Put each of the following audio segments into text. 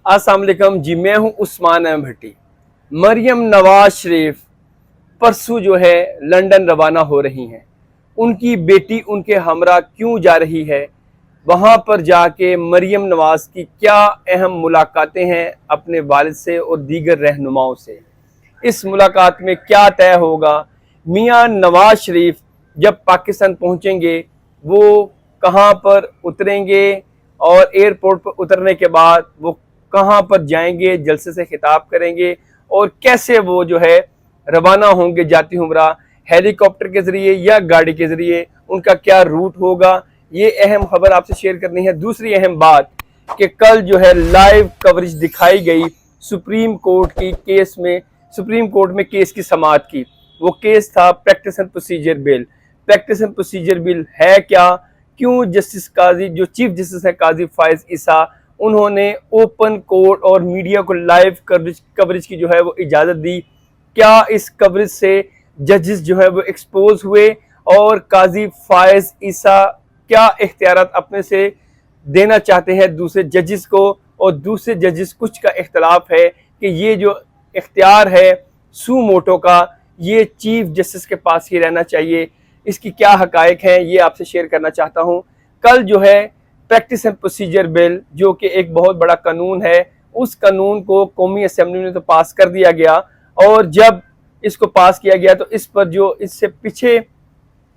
अस्सलाम वालेकुम जी। मैं हूं उस्मान अहमद भट्टी। मरियम नवाज शरीफ परसों जो है लंदन रवाना हो रही हैं। उनकी बेटी उनके हमरा क्यों जा रही है, वहां पर जाके मरियम नवाज की क्या अहम मुलाकातें हैं अपने वालिद से और दीगर रहनुमाओं से, इस मुलाकात में क्या तय होगा, मियां नवाज शरीफ जब पाकिस्तान पहुंचेंगे वो कहां पर उतरेंगे और एयरपोर्ट पर उतरने के बाद वो कहां पर जाएंगे, जलसे से खिताब करेंगे और कैसे वो जो है रवाना होंगे जाती उम्रा, हेलीकॉप्टर के जरिए या गाड़ी के जरिए, उनका क्या रूट होगा, ये अहम खबर आपसे शेयर करनी है। दूसरी अहम बात कि कल जो है लाइव कवरेज दिखाई गई सुप्रीम कोर्ट की केस में, सुप्रीम कोर्ट में केस की समाअत की। वो केस था practice and procedure bill. Practice and procedure bill है क्या, क्यों जस्टिस काजी जो चीफ जस्टिस है काजी फायज ईसा, उन्होंने ओपन कोर्ट और मीडिया को लाइव कवरेज की जो है वो इजाज़त दी। क्या इस कवरेज से जजेस जो है वो एक्सपोज हुए और काजी फायज ईसा क्या इख्तियारात अपने से देना चाहते हैं दूसरे जजेस को, और दूसरे जजेस कुछ का इख्तलाफ है कि ये जो इख्तियार है सू मोटो का ये चीफ जस्टिस के पास ही रहना चाहिए। इसकी क्या हकायक है ये आपसे शेयर करना चाहता हूँ। कल जो है प्रैक्टिस एंड प्रोसीजर बिल जो कि एक बहुत बड़ा कानून है, उस कानून को कौमी असेंबली में तो पास कर दिया गया, और जब इसको पास किया गया तो इस पर जो इससे पीछे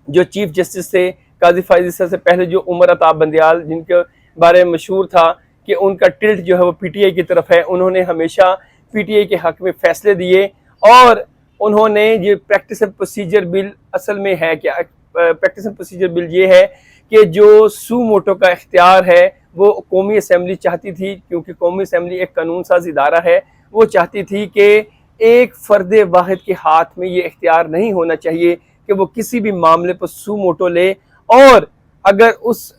जो चीफ जस्टिस थे काजी फायज ईसा से पहले जो उमर अताब बंदियाल, जिनके बारे में मशहूर था कि उनका टिल्ट जो है वो पीटीआई की तरफ है, उन्होंने हमेशा पीटीआई के हक में फैसले दिए। और उन्होंने ये प्रैक्टिस एंड प्रोसीजर बिल असल में है क्या, प्रैक्टिस एंड प्रोसीजर बिल ये है कि जो सू मोटो का इख्तियार है वो कौमी असेंबली चाहती थी, क्योंकि कौमी असेंबली एक कानून साज इदारा है, वो चाहती थी कि एक फ़र्द वाहिद के हाथ में ये इख्तियार नहीं होना चाहिए कि वो किसी भी मामले पर सू मोटो ले, और अगर उस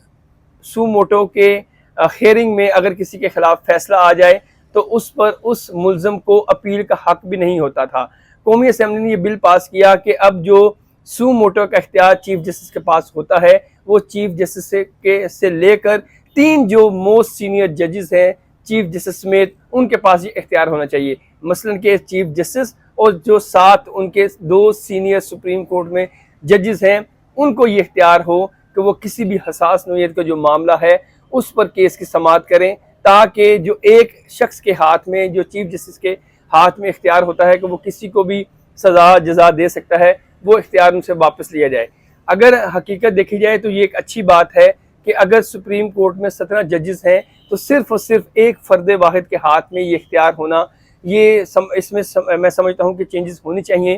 सू मोटो के हेयरिंग में अगर किसी के खिलाफ फैसला आ जाए तो उस पर उस मुल्ज़म को अपील का हक भी नहीं होता था। कौमी असेंबली ने यह बिल पास किया कि अब जो सू मोटो का इख्तियार चीफ जस्टिस के पास होता है वो चीफ जस्टिस से लेकर 3 जो मोस्ट सीनियर जजेस हैं चीफ जस्टिस समेत उनके पास ये इख्तियार होना चाहिए। मसलन के चीफ जस्टिस और जो 7 उनके 2 सीनियर सुप्रीम कोर्ट में जजेस हैं, उनको ये इख्तियार हो कि वो किसी भी हसास नौइयत का जो मामला है उस पर केस की समाअत करें, ताकि जो एक शख्स के हाथ में, जो चीफ जस्टिस के हाथ में इख्तियार होता है कि वो किसी को भी सज़ा जजा दे सकता है, वो इख्तियार उनसे वापस लिया जाए। अगर हकीकत देखी जाए तो ये एक अच्छी बात है कि अगर सुप्रीम कोर्ट में 17 जजेस हैं तो सिर्फ और सिर्फ एक फ़र्द वाहिद के हाथ में ये इख्तियार होना, ये इसमें मैं समझता हूँ कि चेंजेस होनी चाहिए।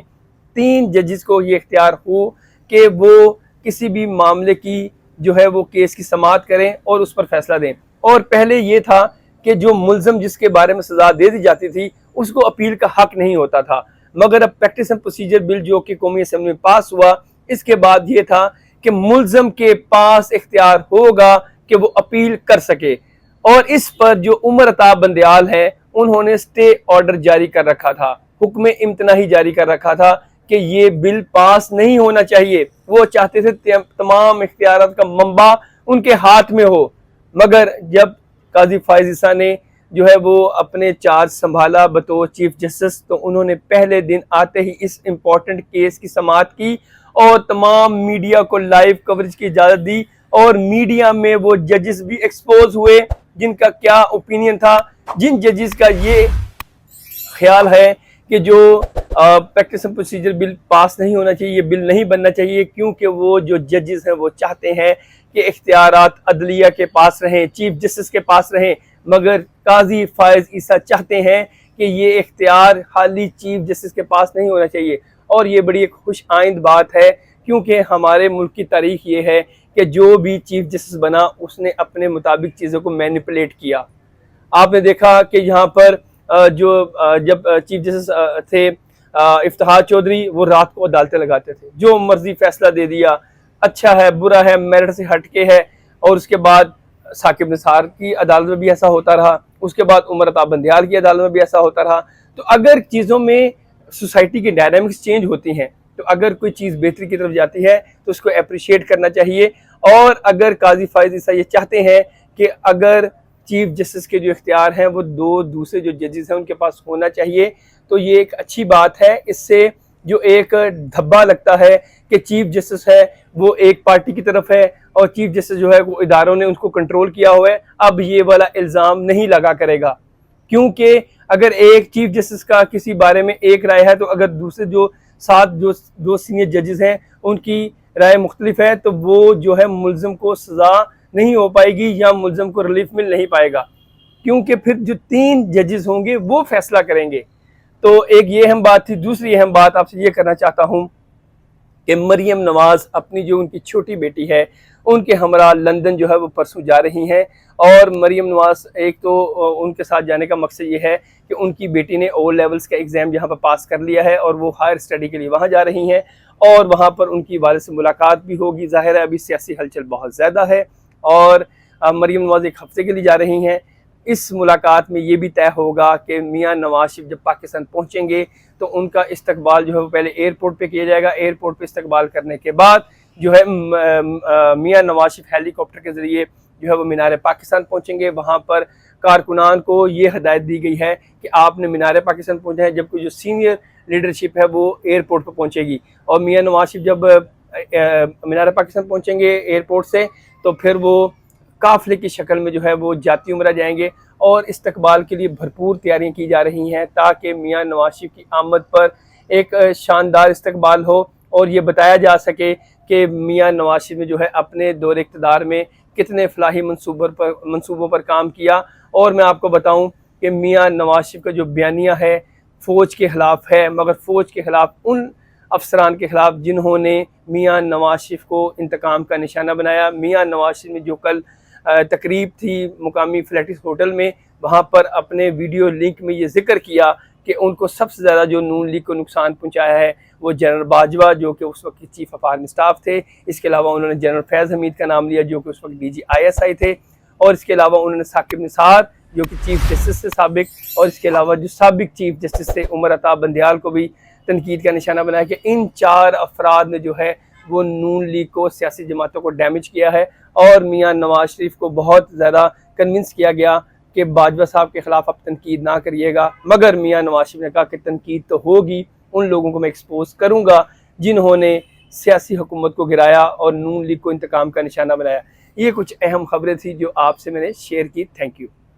3 जजेस को ये इख्तियार हो कि वो किसी भी मामले की जो है वो केस की समाअत करें और उस पर फैसला दें। और पहले ये था कि जो मुल्ज़म जिसके बारे में सज़ा दे दी जाती थी उसको अपील का हक नहीं होता था, मगर अब प्रैक्टिस एंड प्रोसीजर बिल जो कि कौमी असेंबली में पास हुआ, इसके बाद ये था कि मुल्ज़म के पास इख्तियार होगा कि वो अपील कर सके। और इस पर जो उमर अताब बंदियाल है उन्होंने स्टे ऑर्डर जारी कर रखा था, हुक्म इम्तनाही जारी कर रखा था कि ये बिल पास नहीं होना चाहिए। वो चाहते थे तमाम इख्तियारात का मंबा उनके हाथ में हो, मगर जब काजी फायज ईसा ने जो है वो अपने चार्ज संभाला बतौर चीफ जस्टिस, तो उन्होंने पहले दिन आते ही इस इम्पोर्टेंट केस की समाअत की और तमाम मीडिया को लाइव कवरेज की इजाज़त दी, और मीडिया में वो जजेस भी एक्सपोज हुए जिनका क्या ओपिनियन था। जिन जजेस का ये ख्याल है कि जो practice and procedure bill pass नहीं होना चाहिए, ये बिल नहीं बनना चाहिए, क्योंकि वो जो जजेस हैं वो चाहते हैं कि इख्तियारात अदलिया के पास रहें, चीफ जस्टिस के पास रहें, मगर काजी फायज ईसा चाहते हैं कि ये इख्तियार खाली चीफ जस्टिस के पास नहीं होना चाहिए। और ये बड़ी एक खुश आइंद बात है, क्योंकि हमारे मुल्क की तारीख ये है कि जो भी चीफ जस्टिस बना उसने अपने मुताबिक चीज़ों को मैनिपुलेट किया। आपने देखा कि यहाँ पर जब चीफ जस्टिस थे इफ्तिखार चौधरी, वो रात को अदालतें लगाते थे, जो मर्जी फैसला दे दिया, अच्छा है बुरा है मेरिट से हटके है। और उसके बाद साकिब निसार की अदालत में भी ऐसा होता रहा, उसके बाद उमर अताब बंदियाल की अदालत में भी ऐसा होता रहा। तो अगर चीज़ों में सोसाइटी की डायनामिक्स चेंज होती हैं, तो अगर कोई चीज़ बेहतरी की तरफ जाती है तो उसको अप्रिशिएट करना चाहिए। और अगर काजी फायज ईसा ये चाहते हैं कि अगर चीफ जस्टिस के जो इख्तियार हैं वो दो दूसरे जो जजेस हैं उनके पास होना चाहिए। तो ये एक अच्छी बात है। इससे जो एक धब्बा लगता है कि चीफ जस्टिस है वो एक पार्टी की तरफ है और चीफ जस्टिस जो है वो इदारों ने उसको कंट्रोल किया हुआ है, अब ये वाला इल्ज़ाम नहीं लगा करेगा। क्योंकि अगर एक चीफ जस्टिस का किसी बारे में एक राय है तो अगर दूसरे जो सात जो सीनियर जजेस हैं उनकी राय मुख्तलिफ है तो वो जो है मुल्ज़िम को सज़ा नहीं हो पाएगी या मुल्ज़िम को रिलीफ मिल नहीं पाएगा, क्योंकि फिर जो 3 जजेस होंगे वो फैसला करेंगे। तो एक ये अहम बात थी। दूसरी अहम बात आपसे ये करना चाहता हूँ कि मरियम नवाज अपनी जो उनकी छोटी बेटी है उनके हमरा लंदन जो है वो परसों जा रही हैं। और मरियम नवाज एक तो उनके साथ जाने का मकसद ये है कि उनकी बेटी ने ओ लेवल्स का एग्ज़ाम यहाँ पर पास कर लिया है और वो हायर स्टडी के लिए वहाँ जा रही हैं और वहाँ पर उनकी वालिद से मुलाकात भी होगी। ज़ाहिर है अभी सियासी हलचल बहुत ज़्यादा है और मरियम नवाज एक हफ्ते के लिए जा रही हैं। इस मुलाकात में ये भी तय होगा कि मियाँ नवाज शरीफ जब पाकिस्तान पहुँचेंगे तो उनका इस्तकबाल जो है वो पहले एयरपोर्ट पे किया जाएगा। एयरपोर्ट पे इस्तकबाल करने के बाद जो है मियाँ नवाज शरीफ हेलीकॉप्टर के ज़रिए जो है वो मीनार पाकिस्तान पहुँचेंगे। वहाँ पर कारकुनान को ये हिदायत दी गई है कि आपने मीनार पाकिस्तान पहुँचना है, जबकि जो सीनियर लीडरशिप है वो एयरपोर्ट पर पहुँचेगी। और मियाँ नवाज शरीफ जब मीनार पाकिस्तान पहुँचेंगे एयरपोर्ट से तो फिर वो काफ़िले की शक्ल में जो है वो जाती उमरा जाएंगे और इस्तकबाल के लिए भरपूर तैयारियां की जा रही हैं ताकि मियाँ नवाज शरीफ की आमद पर एक शानदार इस्तकबाल हो और ये बताया जा सके कि मियाँ नवाज शरीफ ने जो है अपने दौरे इक़्तिदार में कितने फलाही मंसूबों पर काम किया। और मैं आपको बताऊं कि मियाँ नवाज शरीफ का जो बयानिया है फ़ौज के ख़िलाफ़ है, मगर फ़ौज के ख़िलाफ़ उन अफसरान के ख़िलाफ़ जिन्होंने मियाँ नवाज शरीफ को इंतकाम का निशाना बनाया। मियाँ नवाज शरीफ ने जो कल तकरीब थी मुकामी फ्लैटिस होटल में, वहाँ पर अपने वीडियो लिंक में ये जिक्र किया कि उनको सबसे ज़्यादा जो नून लीग को नुकसान पहुँचाया है वो जनरल बाजवा जो कि उस वक्त की चीफ ऑफ आर्मी स्टाफ थे। इसके अलावा उन्होंने जनरल फैज़ हमीद का नाम लिया जो कि उस वक्त DGISI थे। और इसके अलावा उन्होंने साकिब निसार जो कि चीफ जस्टिस थे साबिक, और इसके अलावा जो साबिक चीफ जस्टिस थे उमर अता बंदियाल को भी तनकीद का निशाना बनाया कि इन 4 अफराद ने जो है वो नून लीग को, सियासी जमातों को डैमेज किया है। और मियाँ नवाज शरीफ को बहुत ज़्यादा कन्विंस किया गया कि बाजवा साहब के ख़िलाफ़ आप तनकीद ना करिएगा, मगर मियाँ नवाज शरीफ ने कहा कि तनकीद तो होगी, उन लोगों को मैं एक्सपोज करूँगा जिन्होंने सियासी हुकूमत को गिराया और नून लीग को इंतकाम का निशाना बनाया। ये कुछ अहम खबरें थी जो आपसे मैंने शेयर की। Thank you.